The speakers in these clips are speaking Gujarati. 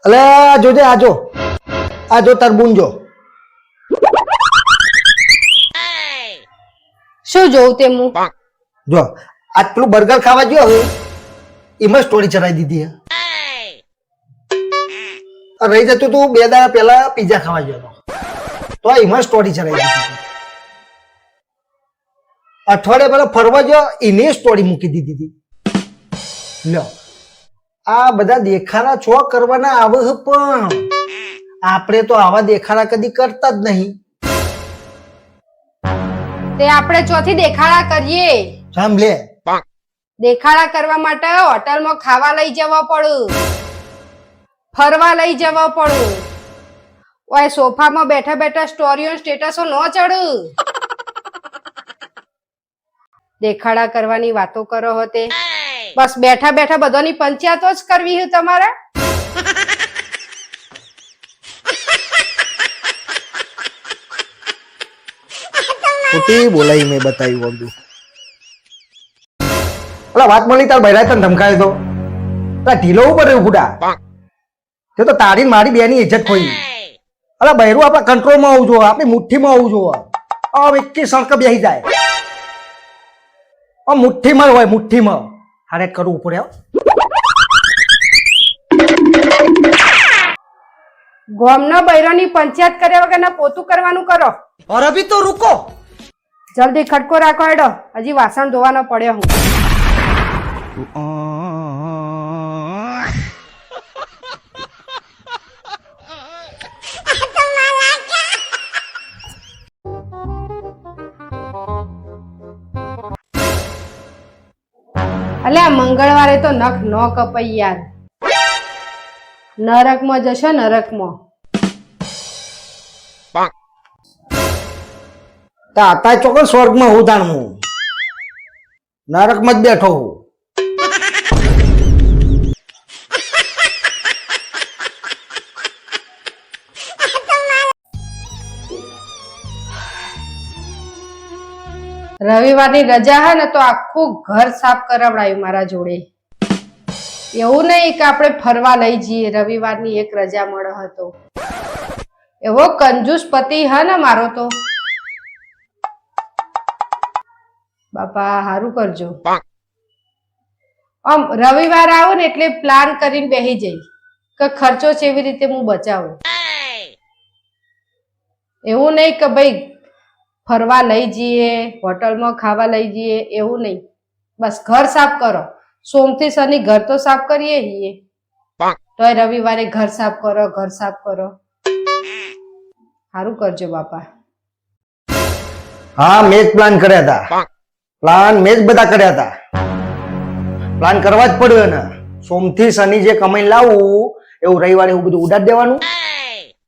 અલે જોજે આજો તરબૂન જો. શું જોઉં તે હું? જો આટલું બર્ગર ખાવા ગયો હવે એમાં સ્ટોરી ચડાવી દીધી હે. રહી જતું તું 2 દાડા પહેલા પીઝા ખાવા ગયો હતો તો એમાં સ્ટોરી ચડાવી દીધી. અઠવાડિયા પહેલા ફરવા ગયો એને સ્ટોરી મૂકી દીધી હતી. લ્યો આ બધા દેખાડા છો કરવાના આવે પણ આપણે તો આવા દેખાડા કદી કરતા જ નહીં. તે આપણે ચોથી દેખાડા કરીએ. સાંભળે દેખાડા કરવા માટે હોટલમાં ખાવા લઈ જવા પડે, ફરવા લઈ જવા પડે. ઓય સોફામાં બેઠા બેઠા સ્ટોરીઓ સ્ટેટસો ન ચડ. દેખાડા કરવાની વાતો કરો હોતે. બસ બેઠા બેઠા બધાની પંચાયતો જ કરવી છે તમારે. બોલાઈ મેં બતાવ્યું બધું. ઓલા વાત મળી તાર બૈરા તને ધમકાયો તો ઢીલો ઉપર રહ્યું ગુડા. તે તો તારી મારી બેની ઇજ્જત ખોઈ. અલા બૈરું આપણા કંટ્રોલમાં આવવું જોઈએ, આપણી મુઠ્ઠીમાં આવવું જોઈએ. આમ એકી સળક બેસી જાય. આમ મુઠ્ઠીમાં હોય, મુઠ્ઠીમાં હારે કરવું પડે. ગોમનો બૈરોની પંચાયત કર્યા વગર પોતું કરવાનું કરો. और अभी तो रुको. જલ્દી ખટકો રાખો હેડો, હજી વાસણ ધોવાનો પડ્યો હું. અલ્યા મંગળવારે તો નખ ન કપાઈ યાર. નરકમાં જશો, નરકમાં. તાતા ચોક્કસ સ્વર્ગમાં હું તાણું નરકમાં જ બેઠો હું. રવિવારની રજા હે ને તો આખું ઘર સાફ કરાવડાયું મારા જોડે. એવું નહીં કે આપણે ફરવા લઈ જઈએ, રવિવારની એક રજા મળે હતો. એવો કંજૂસ પતિ હે ને મારો તો. બાપા હારું કરજો. આમ રવિવાર આવો ને એટલે પ્લાન કરીને બેસી જઈ કે ખર્ચો કેવી રીતે હું બચાવું. એવું નહીં કે ભાઈ ફરવા લઈ જઈએ, હોટલમાં ખાવા લઈ જઈએ, એવું નહીં. બસ ઘર સાફ કરો. સોમથી શનિ ઘર તો સાફ કરીએ છીએ, તોય રવિવારે ઘર સાફ કરો, ઘર સાફ કરો. સારું કરજો બાપા. હા મેં જ પ્લાન કર્યા હતા. પ્લાન મેં જ બધા કર્યા હતા. પ્લાન કરવા જ પડ્યો ને. સોમથી શનિ જે કમાઈ લાવું એવું રવિવારે એવું બધું ઉડાડી દેવાનું.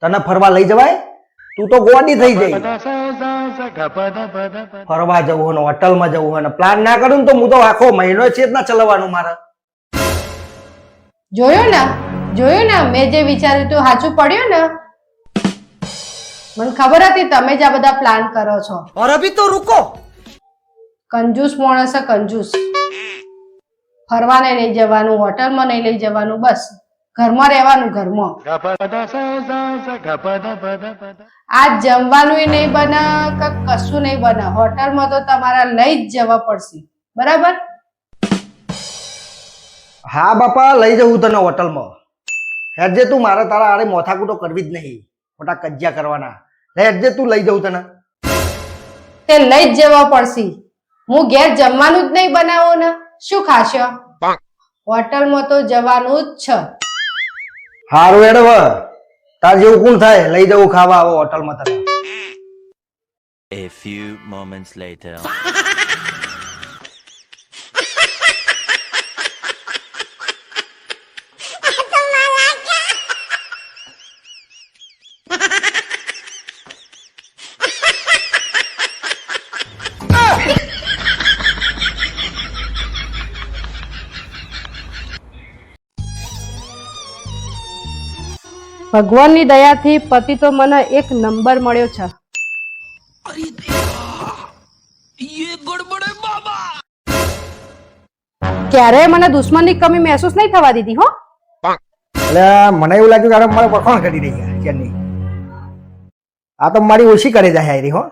તને ફરવા લઈ જવાય? તું તો ગોડી થઈ જાય. ફરવા જવું હોય, હોટલમાં જવું હોય, પ્લાન ના કરું તો હું તો આખો મહિનો છે જ ના ચલાવવાનું મારે. જોયું ને મેં જે વિચાર્યું તું સાચું પડ્યું ને. મને ખબર હતી તમે જ આ બધા પ્લાન કરો છો. और अभी तो रुको. કંજૂસ માણસ છે, કંજૂસ. ફરવા નહીં લઈ જવાનું, હોટલમાં નહીં લઈ જવાનું, બસ ઘરમાં રહેવાનું, ઘરમાં. આજ જમવાનું નહીં બને કે કશું નહીં બને. હોટલમાં તો તમારે લઈ જ જવા પડશે, બરાબર? હા બાપા લઈ જવું તને હોટલમાં. હેડજે તું, મારે તારા આરે મોથાકૂટો કરવી જ નહીં, મોટા કજિયા કરવાના. હેડજે તું, લઈ જવું તને. તે લઈ જ જવા પડશે. હું ઘેર જમવાનું જ નહીં બનાવું ને, શું ખાશો? હોટલમાં તો જવાનું જ છે. હારું હેડવ, તાર જેવું કોણ થાય લઈ જવું ખાવા આવો હોટલમાં તને. A few moments later. ભગવાનની દયાથી પતિ તો મને એક નંબર મળ્યો છે. ये गड़बड़ है बाबा. ક્યારેય મને દુશ્મનની કમી મહેસૂસ નહીં થવા દીધી હો. એટલે મને એવું લાગ્યું કે મારે વખાણ કરી રહી છે ત્યારની. આ તો મારી ઓછી કરી જાય હારી હો.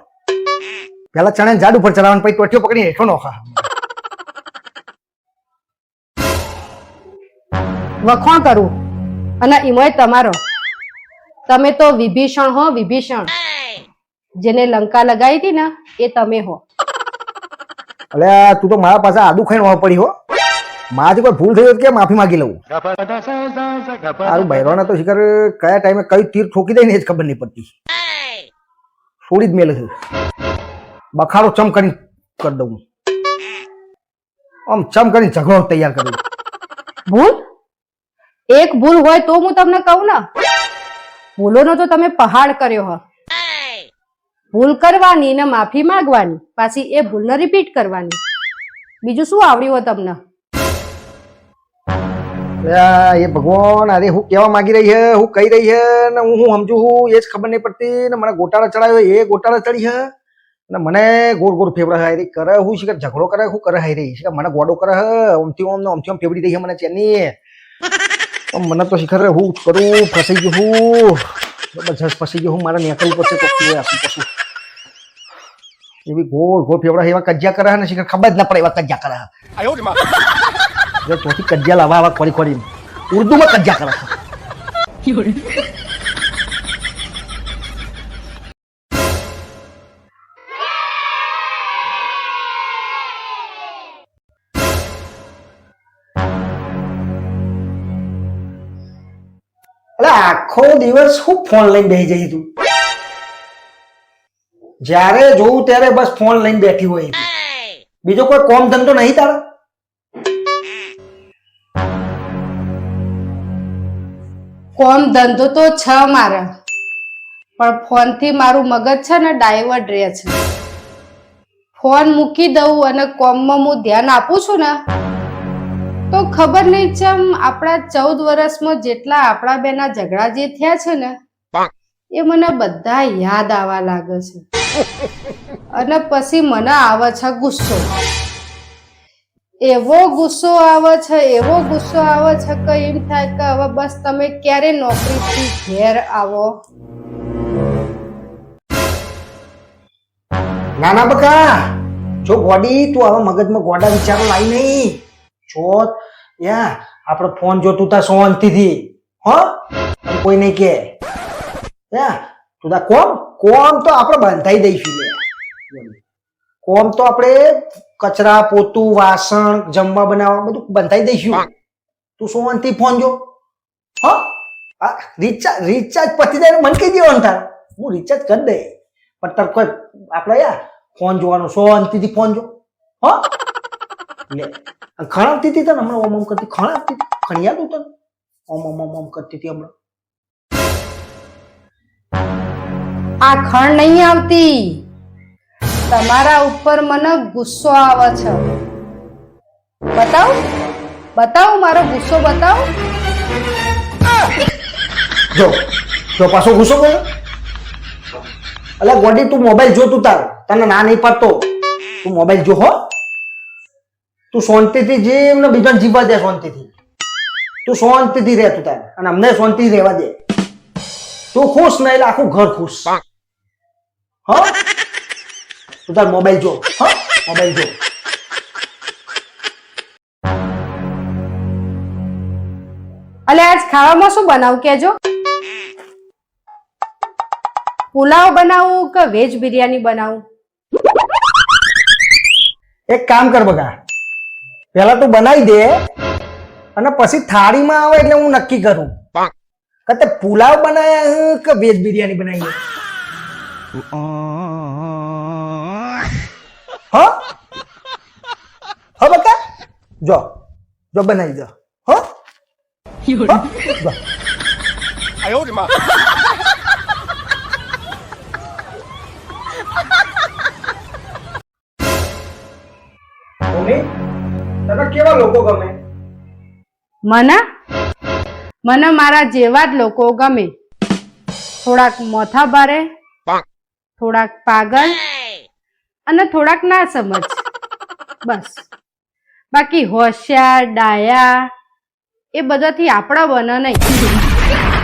પેલા ચણે ઝાડ ઉપર ચડાવવાનું પછી ટોટીઓ પકડી હેઠો નોખા. વખોણ કરું અને ઈમોય તમારો. તમે તો વિભીષણ હો, વિભીષણ. જેને લંકા લગાવી હતી ને એ તમે હો. એટલે તું તો મારા પાસે આદુ ખાઈને વાવ પડી હો. મારાથી કોઈ ભૂલ થઈ હોય તો કે માફી માંગી લઉં. સારું બૈરોના તો શિખર કયા ટાઈમે કઈ તીર ઠોકી દે ને એ જ ખબર નહીં પડતી. છોડી જ મેલે છે. બખાડો ચમ કરીને કરી દઉં. આમ ચમ કરીને ઝઘડો તૈયાર કરી દઉં. ભૂલ એક ભૂલ હોય તો હું તમને કહું ને. ભૂલોનો તો તમે પહાડ કર્યો હો. ભૂલ કરવાની ને માફી માંગવાની, પાછી એ ભૂલને રિપીટ કરવાની. બીજું શું આવડ્યું હોય તમને? એ ભગવાન, અરે હું કેવા માંગી રહી છે, હું કહી રહી છે ને હું સમજુ છું એ જ ખબર નહીં પડતી. ને મને ગોટાળા ચડાવ્યો એ ગોટાળા ચડી છે ને મને ગોળ ગોળ ફેવડા હારી કરે. હું શીખર ઝઘડો કરે, હું કરે હારી શીખર મને ગોડો કરે હે. ઓમથી ઓમ ને ઓમથી ઓમ ફેવડી રહી છે મને ચેની. મને તો શીખર હું કરું, ફસાઈ ગયું હું, જબરજસ્ત ફસાઈ ગયું હું. મારે નીકળવું પડશે તો આપું પછી. એવી ગોળ ગોળ ફેવડા એવા કજિયા કરે ને શીખર ખબર જ ના પડે એવા કજિયા કરે. ચોથી કજિયા લાવવા આવા ખોરી ખોરી ઉર્દુમાં કજિયા કરે. આખો દિવસ શું ફોન લઈને બેસી જઈ તું? જ્યારે જોઉં ત્યારે બસ ફોન લઈને બેઠી હોય. બીજો કોઈ કોમ ધંધો નહીં તારા? કોમ ધંધો તો છે મારે, પણ ફોન થી મારું મગજ છે ને ડાયવર્ટ રહે છે. ફોન મૂકી દઉં અને કોમમાં હું ધ્યાન આપું છું ને તો ખબર નહીં ચમ આપણા 14 વર્ષમાં જેટલા આપણા બેના ઝઘડા જે થયા છે ને એ મને બધા યાદ આવવા લાગે છે. અને પછી મને આવે છે ગુસ્સો. એવો ગુસ્સો આવે છે, એવો ગુસ્સો આવે છે કે એમ થાય કે હવે બસ તમે ક્યારે નોકરીથી ઘેર આવો. નાના બકા, જો ગોડી તું હવે મગજમાં ગોડા વિચારો લાવી નહીં. જો યા આપણો ફોન જોતું તા શાંતિથી હો, કોઈ નહીં કે યા તું તા કોમ તો આપણે બંધાઈ દઈશું. કોમ તો આપણે કચરા પોતું વાસણ જમવા બનાવવા બધું બંધાઈ દઈશું. તું શાંતિ ફોન જો હો. રિચાર્જ પતી જાય મને કહી દેવાનું તાર, હું રિચાર્જ કરી દે. પણ તાર કોઈ આપણે યાર ફોન જોવાનો શાંતિથી ફોન જો હો. લે ખણાવતી હતી તને હમણાં ઓમ ઓમ કરતી, ખણાવતી હતી, ખણિયાતું તને ઓમ ઓમ ઓમ ઓમ કરતી હતી હમણાં. આ ખણ નહીં આવતી, તમારા ઉપર મને ગુસ્સો આવે છે. બતાવ મારો ગુસ્સો બતાવ. જો પાછો ગુસ્સો કર્યો. અલે ગોડી તું મોબાઈલ જો, તું તાર તને ના નહીં પડતો. તું મોબાઈલ જો હો. તું શાંતિથી જીવ ને બીજાને જીવવા દે શાંતિથી. તું શાંતિથી રહે તું તાર, અને અમને શાંતિથી રહેવા દે. તું ખુશ નહીં એટલે આખું ઘર ખુશ. હા તું તાર મોબાઈલ જો હા, મોબાઈલ જો. અલે આજ ખાવામાં શું બનાવું કેજો? પુલાવ બનાવું કે વેજ બિરયાની બનાવું? એક કામ કર બગા, પેલા તું બનાવી દે અને પછી થાળીમાં આવે એટલે હું નક્કી કરું કે તે પુલાવ બનાયા કે વેજ બિરયાની બનાવી. હા બકા જો બનાવી દો હો. તને કેવા લોકો ગમે? મને મારા જેવા જ લોકો ગમે. થોડાક મોથા ભારે, થોડાક પાગલ અને થોડાક ના સમજ. બસ બાકી હોશિયાર ડાયા એ બધાથી આપણા બને નહીં.